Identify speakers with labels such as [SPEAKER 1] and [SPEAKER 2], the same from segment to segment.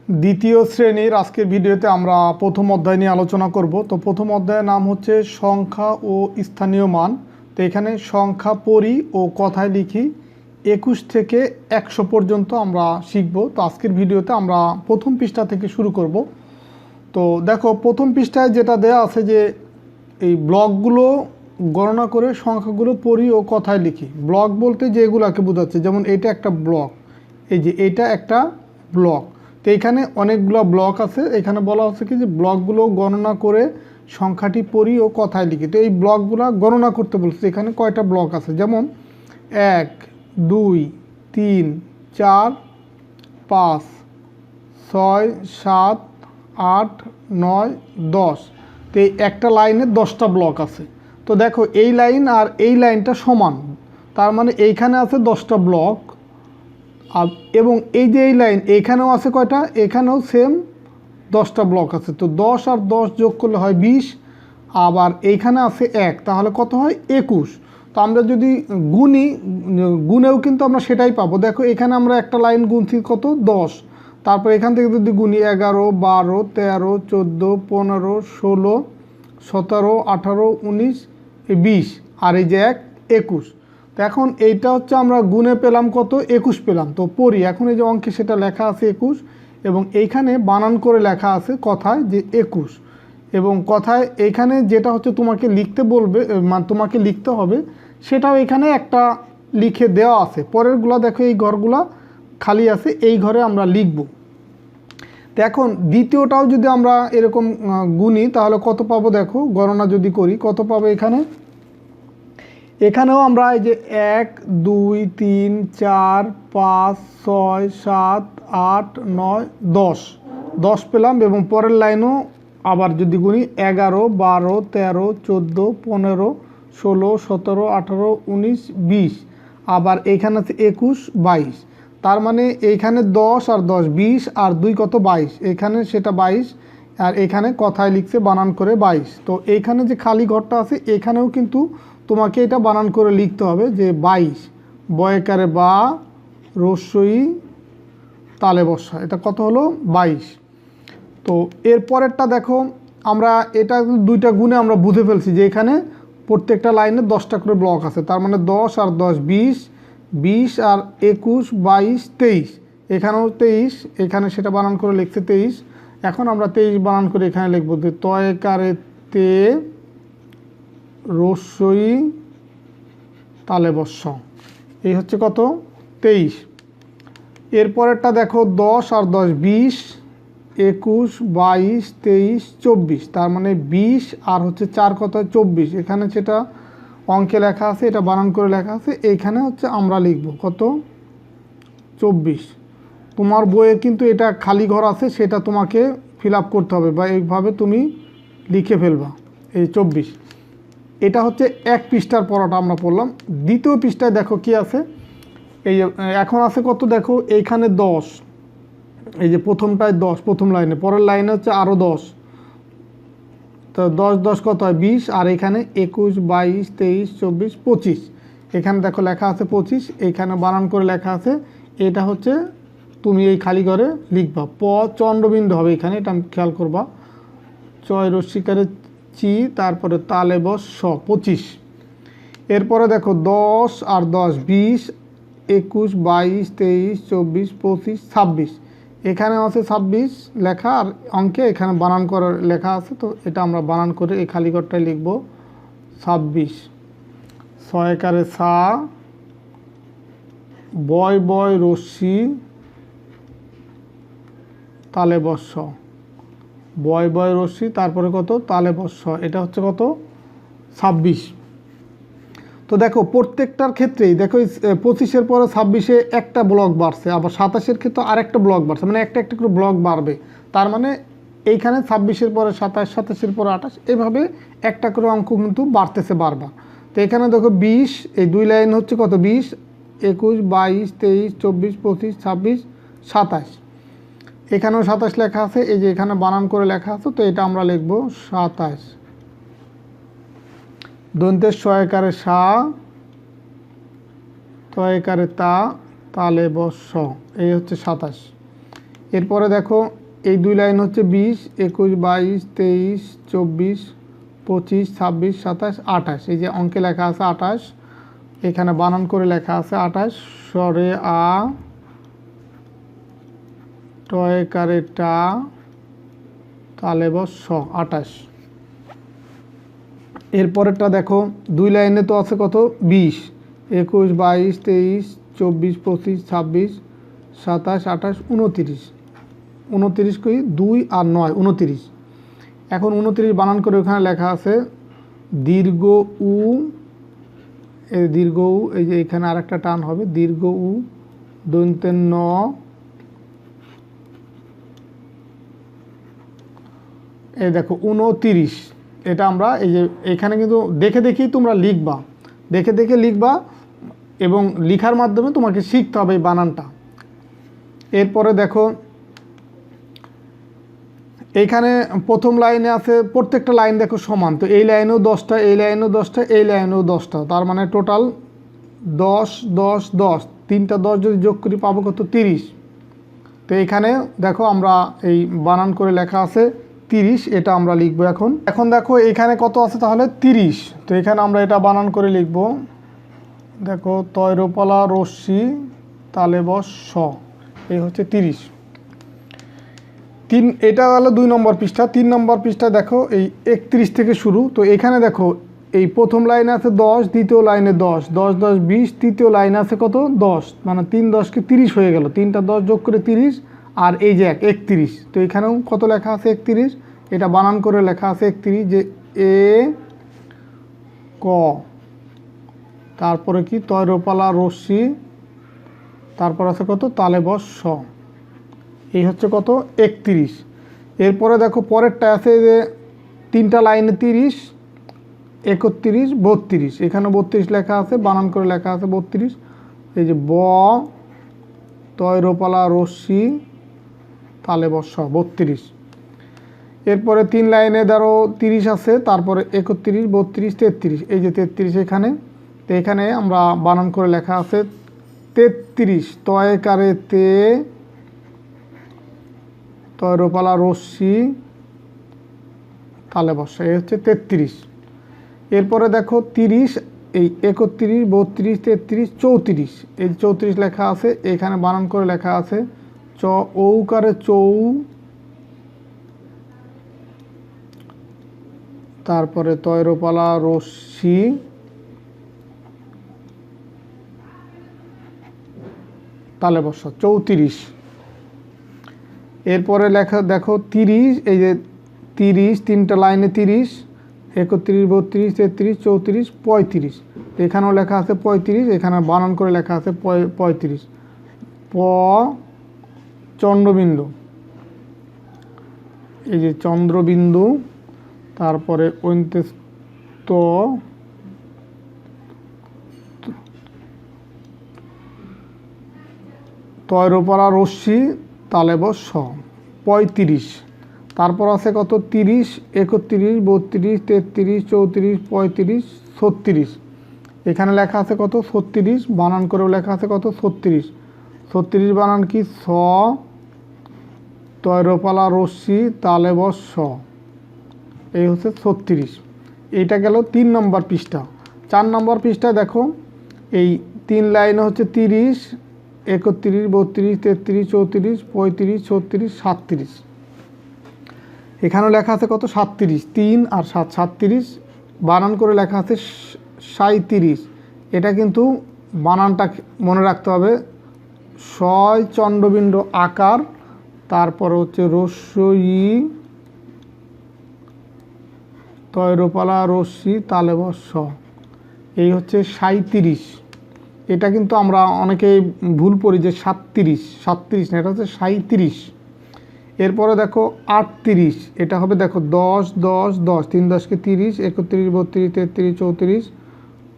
[SPEAKER 1] দ্বিতীয় শ্রেণীর আজকের ভিডিওতে আমরা প্রথম অধ্যায় নিয়ে আলোচনা করব। তো প্রথম অধ্যায়ের নাম হচ্ছে সংখ্যা ও স্থানীয় মান। তো এখানে সংখ্যা পড়ি ও কথায় লিখি 21 থেকে 100 পর্যন্ত আমরা শিখব। তো আজকের ভিডিওতে আমরা প্রথম পৃষ্ঠা থেকে শুরু করব। তো দেখো প্রথম পৃষ্ঠায় যেটা দেয়া আছে যে এই ব্লকগুলো গণনা করে সংখ্যাগুলো পড়ি ও কথায় লিখি। ব্লক বলতে যেগুলোকে বোঝাচ্ছে, যেমন এটা একটা ব্লক, এই যে এটা একটা ব্লক। তো এখানে অনেকগুলো ব্লক আছে। এখানে বলা হচ্ছে কি যে ব্লকগুলো গণনা করে সংখ্যাটি পড়ি ও কথায় লিখি। তো এই ব্লকগুলো গণনা করতে বলছে। এখানে কয়টা ব্লক আছে, যেমন 1 2 3 4 5 6 7 8 9 10। তো এই একটা লাইনে 10টা ব্লক আছে। তো দেখো এই লাইন আর এই লাইনটা সমান, তার মানে এইখানে আছে 10টা ব্লক। এবং এই যে এই লাইন এইখানেও আছে কয়টা, এখানেও সেম 10টা ব্লক আছে। তো 10 আর 10 যোগ করলে হয় 20, আবার এইখানে আছে 1, তাহলে কত হয় 21। তো আমরা যদি গুণি, গুণেও কিন্তু আমরা সেটাই পাবো। দেখো এখানে আমরা একটা লাইন গুনছি কত 10, তারপর এখান থেকে যদি গুনি 11 12 13 14 15 16 17 18 19 20, আর এই যে 1 21। তো এখন এইটা হচ্ছে আমরা গুণে পেলাম কত 21 পেলাম। তো পড়ি এখন এই যে অঙ্কে সেটা লেখা আছে 21, এবং এইখানে বানান করে লেখা আছে কথায় যে 21। এবং কথায় এইখানে যেটা হচ্ছে তোমাকে লিখতে বলবে, মানে তোমাকে লিখতে হবে, সেটাও এখানে একটা লিখে দেওয়া আছে। পরেরগুলা দেখো এই ঘরগুলা খালি আছে, এই ঘরে আমরা লিখব। তো এখন দ্বিতীয়টাও যদি আমরা এরকম গুনি তাহলে কত পাবো, দেখো গণনা যদি করি কত পাবো। এখানেও আমরা এই যে 1 2 3 4 5 6 7 8 9 10 পেলাম। এবং পরের লাইনও আবার যদি গুনি 11 12 13 14 15 16 17 18 19 20, আবার এইখানে আছে 21 22। তার মানে এইখানে 10 আর 10 20, আর 2 কত 22, এখানে সেটা 22, আর এখানে কথায় লিখছে বানান করে 22। তো এইখানে যে খালি ঘরটা আছে এখানেও কিন্তু তোমাকে এটা বানান করে লিখতে হবে যে 22, বয়কারে বা রস্যই তালে বসা, এটা কত হলো 22। তো এরপরেরটা দেখো, আমরা এটা দুইটা গুণে আমরা বুঝে ফেলছি যে এখানে প্রত্যেকটা লাইনে 10টা করে ব্লক আছে। তার মানে 10 আর 10 20, 20 আর 21 22 23, এখানেও 23, এখানে সেটা বানান করে লিখছে 23। এখন আমরা 23 বানান করে এখানে লিখবো যে তয়কারে তে রস্যই তালে বস্য, এই হচ্ছে কত 23। এরপরেরটা দেখো 10 আর 10 20, 21 22 23 24, তার মানে 20 আর হচ্ছে 4 কত 24, এখানে সেটা অঙ্কে লেখা আছে, এটা বানান করে লেখা আছে। এইখানে হচ্ছে আমরা লিখব কত 24। তোমার বইয়ে কিন্তু এটা খালি ঘর আছে, সেটা তোমাকে ফিল আপ করতে হবে, বা এইভাবে তুমি লিখে ফেলবা এই 24। এটা হচ্ছে এক পৃষ্ঠার পড়াটা আমরা পড়লাম। দ্বিতীয় পৃষ্ঠায় দেখো কি আছে, এই এখন আছে কত দেখো এইখানে 10, এই যে প্রথমটায় 10 প্রথম লাইনে, পরের লাইনে হচ্ছে আরও 10। তো 10 10 কত হয় 20, আর এখানে 21 22 23 24 25, এখানে দেখো লেখা আছে 25, এইখানে বানান করে লেখা আছে। এটা হচ্ছে তুমি এই খালি ঘরে লিখবা, চন্দ্রবিন্দু হবে এখানে, এটা খেয়াল করবা, চয় রস্যিকারে চি, তারপরে তালে বস 25। এরপরে দেখো 10 আর 10 20, 21 22 23 24 25 26, এখানে আছে 26 লেখা, আর অঙ্কে এখানে বানান করে লেখা আছে। তো এটা আমরা বানান করে এই খালি ঘরটায় লিখব 26। ছয়কারে সা, বয় বয় রশ্মি তালে বস্য, বয় বয় রশ্মি, তারপরে কত তালে বস্য, এটা হচ্ছে কত 26। তো দেখো প্রত্যেকটার ক্ষেত্রেই দেখো 25-এর পরে 26-এ একটা ব্লক বাড়ছে, আবার 27-এর ক্ষেত্রে আরেকটা ব্লক বাড়ছে, মানে একটা একটা করে ব্লক বাড়বে। তার মানে এইখানে 26-এর পরে 27, 27-এর পরে 28, এইভাবে একটা করে অঙ্ক কিন্তু বাড়তেছে বারবার। তো এখানে দেখো 20, এই দুই লাইন হচ্ছে কত 20, 21 22 23 24 25 26 27, এখানেও 27 লেখা আছে, এই যে এখানে বানান করে লেখা আছে। তো এটা আমরা লিখব 27। দন্তের সয়কারে সা, তয়কারে তা, তালে বস্য, এই হচ্ছে 27। এরপরে দেখো এই দুই লাইন হচ্ছে 20, 21, 22, 23, 24, 25, 26, 27, 28। এই যে অঙ্কে লেখা আছে 28, এখানে বানান করে লেখা আছে 28, স্বরে আ, টয়কারে টা, তালে বস স, 28। এরপরেরটা দেখো দুই লাইনে তো আছে কত 20, 21, 22, 23, 24, 25, 26, 27, 28, 29। 29 কই 2 আর 9, 29। এখন 29 বানান করে ওখানে লেখা আছে দীর্ঘ উ, এই দীর্ঘ উ, এই যে এখানে আরেকটা টান হবে দীর্ঘ উ, দন্তের ন, এই দেখো 29। এটা আমরা এই যে এখানে কিন্তু দেখে দেখেই তোমরা লিখবা, দেখে দেখে লিখবা এবং লিখার মাধ্যমে তোমাকে শিখতে হবে এই বানানটা। এরপরে দেখো এইখানে প্রথম লাইনে আছে প্রত্যেকটা লাইন দেখো সমান, তো এই লাইনেও 10টা, এই লাইনেও 10টা, এই লাইনেও 10টা, তার মানে টোটাল 10 10 10, 3টা 10 যদি যোগ করি পাবো কত 30। তো এইখানে দেখো আমরা এই বানান করে লেখা আছে 30, এটা আমরা লিখবো এখন। এখন দেখো এখানে কত আছে তাহলে 30, তো এখানে আমরা এটা বানান করে লিখবো। দেখো তয়রপালা রশ্মি তালে বস স, এই হচ্ছে 30। এটা হলো 2 নম্বর পৃষ্ঠা। 3 নম্বর পৃষ্ঠা দেখো এই 31 থেকে শুরু, তো এখানে দেখো এই প্রথম লাইনে আছে 10, দ্বিতীয় লাইনে 10, 10 10 20, তৃতীয় লাইনে আছে কত 10, মানে 3 10 কে 30 হয়ে গেল, 3টা 10 যোগ করে 30, আর এই যে 31, তো এখানেও কত লেখা আছে 31, এটা বানান করে লেখা আছে 31, যে এ ক, তারপরে কি তয়রপালা রশ্মি, তারপর আছে কত তালে বস স, এই হচ্ছে কত 31। এরপরে দেখো পরেরটা আছে যে 3টা লাইনে 30, 31, 32, এখানে 32 লেখা আছে, বানান করে লেখা আছে 32, এই যে ব, তয়রপালা রশ্মি তালে বস 32। এরপরে 3 লাইনে ধরো 30 আছে, তারপরে 31, 32, 33, এই যে 33 এখানে, তো এখানে আমরা বানান করে লেখা আছে 33, তয়কারে তে, তয়রপালা রশ্মি তালে বসা, এই হচ্ছে 33। এরপরে দেখো 30, এই 31, 32, 33, 34, এই 34 লেখা আছে, এখানে বানান করে লেখা আছে চ, ঔকারে চৌ, তারপরে তয়রপালা রশ্মি তালে বসা 34। এরপরে লেখা দেখো 30, এই যে 30, 3টা লাইনে 30, 31, 32, 33, 34, 35, এখানেও লেখা আছে 35, এখানে বানান করে লেখা আছে 35, প, চন্দ্রবিন্দু, এই যে চন্দ্রবিন্দু, তারপরে ঐন্তেস্ত, তয়রপালা রশ্মি তালে বস স, 35। তারপর আছে কত 30, 31, 32, 33, 34, 35, 36, এখানে লেখা আছে কত 36, বানান করেও লেখা আছে কত 36, 36 বানান কি স, তয়রপালা রশ্মি তালে বস স, এই হচ্ছে 36। এইটা গেল 3 নম্বর পৃষ্ঠা। 4 নম্বর পৃষ্ঠা দেখো এই 3 লাইনে হচ্ছে 30, 31, 32, 33, 34, 35, 36, 37, এখানেও লেখা আছে কত 37, 3 আর 7, 37, বানান করে লেখা আছে 37, এটা কিন্তু বানানটা মনে রাখতে হবে, ছয় চন্দ্রবিন্দু আকার, তারপর হচ্ছে রস্যই, তয়রপালা রশ্মি তালে বস স, এই হচ্ছে 37। এটা কিন্তু আমরা অনেকেই ভুল পড়ি যে 37, 37 না, এটা হচ্ছে 37। এরপরে দেখো 38, এটা হবে দেখো 10 10 10, 3 10 কে 30, 31, 32, 33, 34,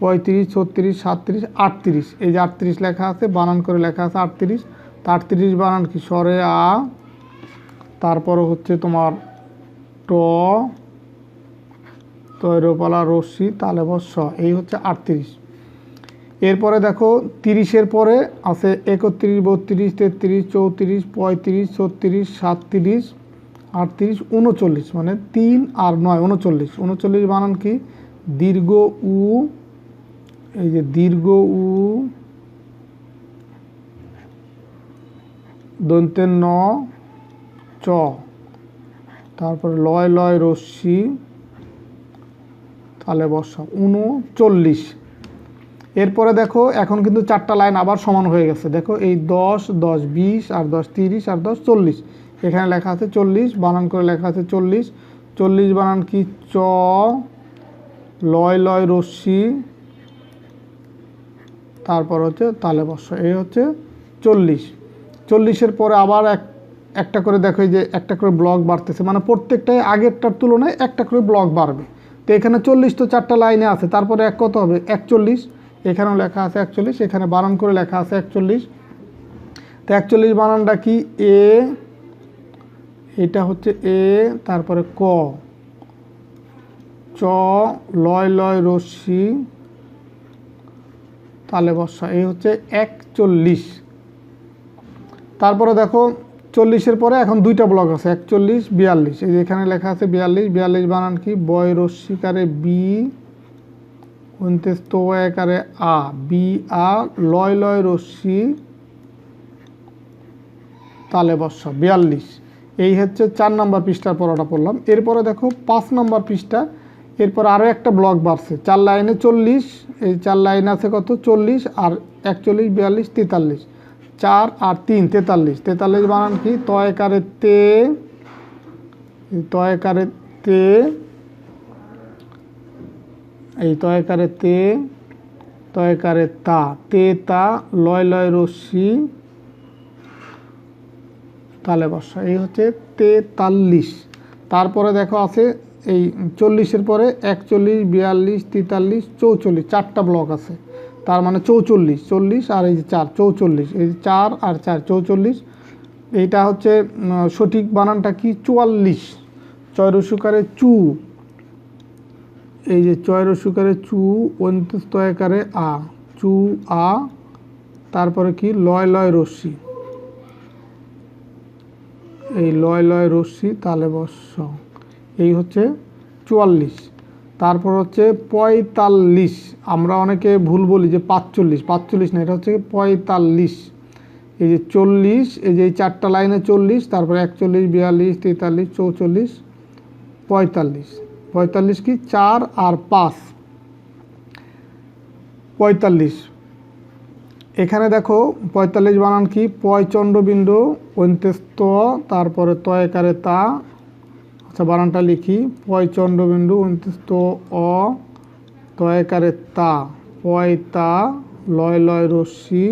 [SPEAKER 1] 35, 36, 37, 38, এই যে 38 লেখা আছে, বানান করে লেখা আছে 38, তা 38 বানান কি স্বরে আ, তারপরে হচ্ছে তোমার ট, তয়রপালা রশ্মি তালে বস স, এই হচ্ছে 38। এরপরে দেখো 30-এর পরে আছে 31, 32, 33, 34, 35, 36, 37, 38, 39, মানে 3 আর 9 39। 39 বানান কি? দীর্ঘ উ, এই যে দীর্ঘ উ, দন্তে ন, চ, তারপরে লয় লয় রশ্মি, তাহলে বসা 39। এরপরে দেখো এখন কিন্তু 4টা লাইন আবার সমান হয়ে গেছে। দেখো এই 10, 10, 20 আর 10 30 আর 10 40, এখানে লেখা আছে 40, বানান করে লেখা আছে 40। 40 বানান কি? চ, লয় লয় রশ্মি, তারপর হচ্ছে তালে বসা, এই হচ্ছে 40। 40-এর পরে আবার একটা করে দেখো এই যে একটা করে ব্লক বাড়তেছে, মানে প্রত্যেকটাই আগেরটার তুলনায় একটা করে ব্লক বাড়বে। তো এখানে 40 তো 4টা লাইনে আছে, তারপরে এক কত হবে? 41, এখানেও লেখা আছে 41, এখানে বানান করে লেখা আছে 41। তো 41 বানানটা কি? এ, এটা হচ্ছে এ, তারপরে ক, চ, লয় লয় রশ্মি, তালে বসা, এই হচ্ছে 41। তারপরে দেখো 40-এর পরে এখন 2টা ব্লক আছে, 41, 42, এই যে এখানে লেখা আছে 42। 42 বানান কি? বয় রশ্মিকারে বি, অন্ত্যেস্ত একারে আ, বি আ, লয় লয় রশ্মি, তালে বসা 42। এই হচ্ছে 4 নম্বর পৃষ্ঠার পড়াটা পড়লাম। এরপরে দেখো 5 নম্বর পৃষ্ঠা, এরপর আরও একটা ব্লক বাড়ছে, 4 লাইনে 40, এই 4 লাইন আছে কত? 40 আর 41, 42, 43, 4 আর 3 43। 43 বানান কি? তয়কারে তে, তয়কারে তে, এই তয়কারে তে, তয়কারে তা, তে তা, লয় লয় রশ্মি, তালে বসা, এই হচ্ছে 43। তারপরে দেখো আছে এই 40-এর পরে 41, 42, 43, 44, 4টা ব্লক আছে, তার মানে 44, 40 আর এই যে 4, 44, এই যে 4 আর 4, 44। এইটা হচ্ছে সঠিক বানানটা কি? 44। চয়রসুকারে চু, এই যে চয়রসুকারে চু, অন্ত্যস্তয়কারে আ, চু আ, তারপরে কি? লয় লয় রশ্মি, এই লয় লয় রশ্মি, তালে বস, এই হচ্ছে 44। তারপর হচ্ছে 45, আমরা অনেকে ভুল বলি যে 45, 45 না, এটা হচ্ছে 45। এই যে 40, এই যে এই 4টা লাইনে 40, তারপর 41, 42, 43, 44, 45। 45 কি? 4 আর 5, 45। এখানে দেখো 45 বানান কি? পয় চন্দ্রবিন্দু, অন্ত্যেস্ত, তারপরে তয়কারে তা, আচ্ছা বানানটা লিখি, পয় চন্দ্রবিন্দু, অন্ত্যেস্ত অ, তয়কারে তা, পয় তা, লয় লয় রশ্মি,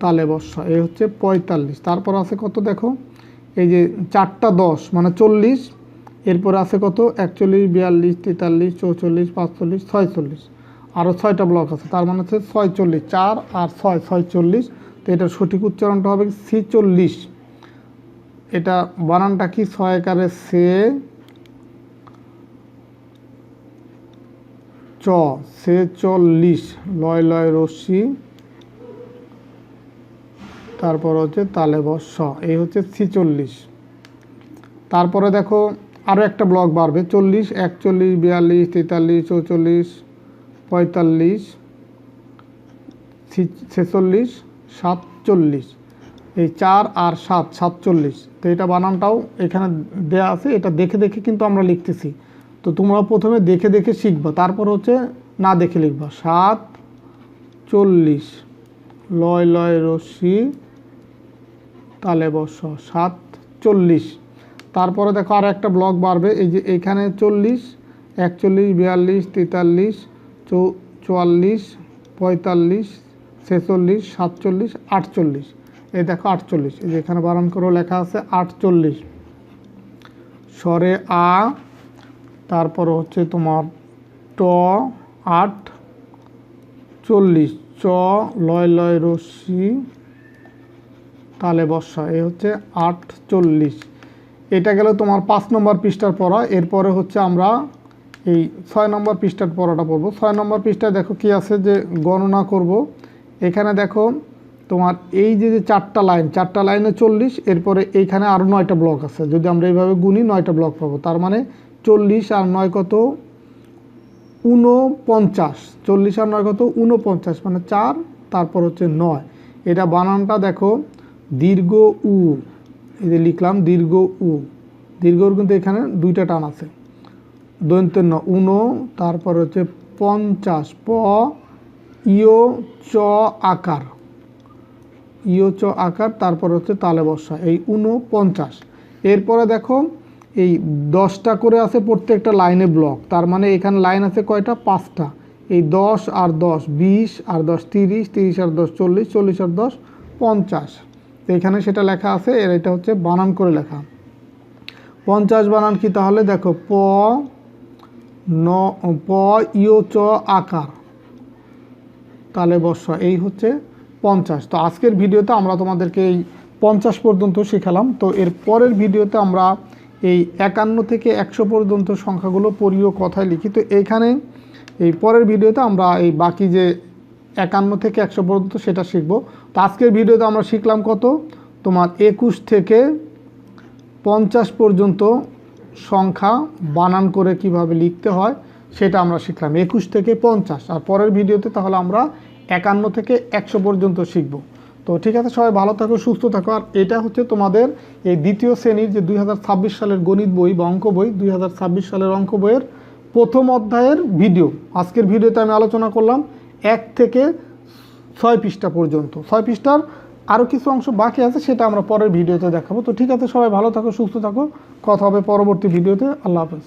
[SPEAKER 1] তালে বসা, এই হচ্ছে 45। তারপর আছে কত? দেখো এই যে 4টা 10 মানে 40, এরপর আছে কত? 41, 42, 43, 44, 45, 46, আরও 6টা ব্লক আছে, তার মানে হচ্ছে 46। 4 আর 6, 46। তো এটার সঠিক উচ্চারণটা হবে 46। এটা বানানটা কি? ছয়কারে সে, চ, সে 40, লয় লয় রশ্মি, তারপর হচ্ছে তালে বস, এই হচ্ছে 46। তারপরে দেখো আরও একটা ব্লক বাড়বে, 40, 41, 42, 43, 44, 45, 46, 47, এই 4 আর 7, 47। তো এটা বানানটাও এখানে দেয়া আছে, এটা দেখে দেখে কিন্তু আমরা লিখতেছি। তো তোমরা প্রথমে দেখে দেখে শিখবা, তারপর হচ্ছে না দেখে লিখবা। 47, লয় লয় রশ্মি, তালে বস, 47। তারপরে দেখো আর একটা ব্লক বাড়বে, এই যে এখানে 40, 41, 42, 43, 44, 45, 46, 47, 48, এই দেখো 48, এই যে এখানে বানান করেও লেখা আছে 48। স্বরে আ, তারপর হচ্ছে তোমার ট, 8, 40, চ, লয় লয় রশ্মি, তালে বসা, এই হচ্ছে 48। এটা গেল তোমার 5 নম্বর পৃষ্ঠার পড়া। এরপরে হচ্ছে আমরা এই 6 নম্বর পৃষ্ঠার পড়াটা পড়বো। 6 নম্বর পৃষ্ঠায় দেখো কি আছে যে গণনা করব। এখানে দেখো তোমার এই যে 4টা লাইন, 4টা লাইনে 40, এরপরে এইখানে আরও 9টা ব্লক আছে। যদি আমরা এইভাবে গুনি 9টা ব্লক পাবো। তার মানে 40 আর 9 কত 49, 40 আর 9 কত 49, মানে 4, তারপর হচ্ছে 9। এটা বানানটা দেখো দীর্ঘ উ, এই যে লিখলাম দীর্ঘ উ, দীর্ঘর কিন্তু এখানে 2টা টান আছে। দন্তের ন উনো, তারপর হচ্ছে 50, প ইয় চ আকার, ইয় চ আকার, তারপর হচ্ছে তালে বসা, এই 49। এরপরে দেখো এই 10টা করে আছে প্রত্যেকটা লাইনে ব্লক। তার মানে এখানে লাইন আছে কয়টা 5টা। এই 10 আর 10 20 আর 10 30, 30 আর 10 40, 40 আর 10 50। তো এখানে সেটা লেখা আছে। এর এটা হচ্ছে বানান করে লেখা। 50 বানান কি তাহলে দেখো প ইয় চ আকার, তালে বসা, এই হচ্ছে 50। তো আজকের ভিডিওতে আমরা তোমাদেরকে এই 50 পর্যন্ত শেখালাম। তো এর পরের ভিডিওতে আমরা এই 51 থেকে 100 পর্যন্ত সংখ্যাগুলো পড়ি ও কথায় লিখি। তো এইখানে এই পরের ভিডিওতে আমরা এই বাকি যে 51 থেকে 100 পর্যন্ত সেটা শিখব। তো আজকের ভিডিওতে আমরা শিখলাম কত তোমার 21 থেকে 50 পর্যন্ত সংখ্যা বানান করে কিভাবে লিখতে হয় সেটা আমরা শিখলাম 21 থেকে 50। আর পরের ভিডিওতে তাহলে আমরা 51 থেকে 100 পর্যন্ত শিখব। তো ঠিক আছে, সবাই ভালো থাকো, সুস্থ থাকো। আর এটা হচ্ছে তোমাদের এই দ্বিতীয় শ্রেণীর যে 2026 সালের গণিত বই বা অঙ্ক বই, 2026 সালের অঙ্ক বইয়ের প্রথম অধ্যায়ের ভিডিও। আজকের ভিডিওতে আমি আলোচনা করলাম 1 থেকে 6 পৃষ্ঠা পর্যন্ত। 6 পৃষ্ঠার আরও কিছু অংশ বাকি আছে, সেটা আমরা পরের ভিডিওতে দেখাবো। তো ঠিক আছে, সবাই ভালো থাকো, সুস্থ থাকো, কথা হবে পরবর্তী ভিডিওতে। আল্লাহ হাফেজ।